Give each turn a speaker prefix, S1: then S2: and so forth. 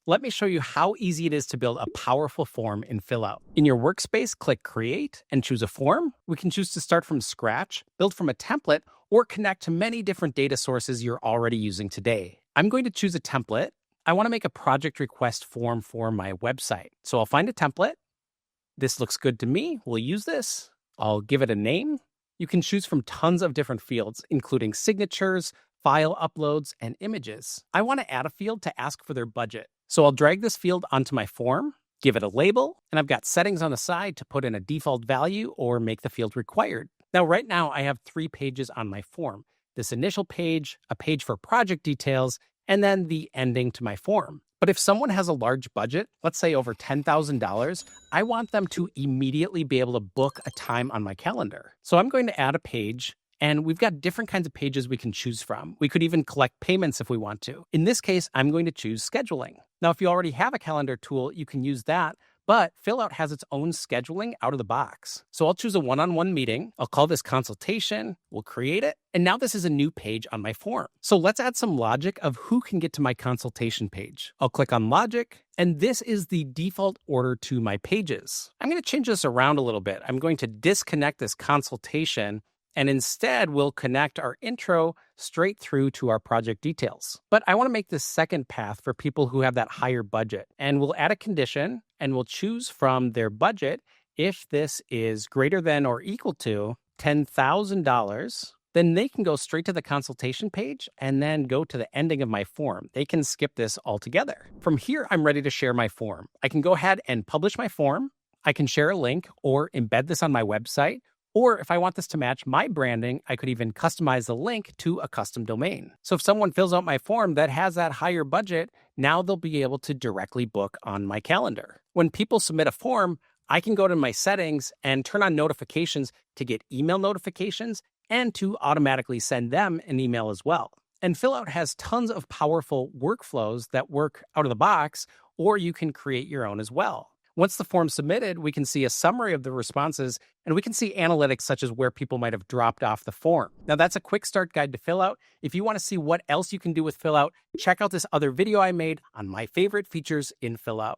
S1: Let me show you how easy it is to build a powerful form in Fillout. In your workspace, click Create and choose a form. We can choose to start from scratch, build from a template, or connect to many different data sources you're already using today. I'm going to choose a template. I want to make a project request form for my website. So I'll find a template. This looks good to me. We'll use this. I'll give it a name. You can choose from tons of different fields, including signatures, file uploads, and images. I want to add a field to ask for their budget. So I'll drag this field onto my form, give it a label, and I've got settings on the side to put in a default value or make the field required. Now, right now, I have 3 pages on my form. This initial page, a page for project details, and then the ending to my form. But if someone has a large budget, let's say over $10,000, I want them to immediately be able to book a time on my calendar. So I'm going to add a page, and we've got different kinds of pages we can choose from. We could even collect payments if we want to. In this case, I'm going to choose scheduling. Now, if you already have a calendar tool, you can use that, but Fillout has its own scheduling out of the box. So I'll choose a one-on-one meeting. I'll call this consultation. We'll create it. And now this is a new page on my form. So let's add some logic of who can get to my consultation page. I'll click on logic, and this is the default order to my pages. I'm going to change this around a little bit. I'm going to disconnect this consultation, and instead, we'll connect our intro straight through to our project details. But I want to make this second path for people who have that higher budget. And we'll add a condition, and we'll choose from their budget. If this is greater than or equal to $10,000, then they can go straight to the consultation page and then go to the ending of my form. They can skip this altogether. From here, I'm ready to share my form. I can go ahead and publish my form. I can share a link or embed this on my website. Or if I want this to match my branding, I could even customize the link to a custom domain. So if someone fills out my form that has that higher budget, now they'll be able to directly book on my calendar. When people submit a form, I can go to my settings and turn on notifications to get email notifications and to automatically send them an email as well. And Fillout has tons of powerful workflows that work out of the box, or you can create your own as well. Once the form's submitted, we can see a summary of the responses, and we can see analytics such as where people might have dropped off the form. Now, that's a quick start guide to Fillout. If you want to see what else you can do with Fillout, check out this other video I made on my favorite features in Fillout.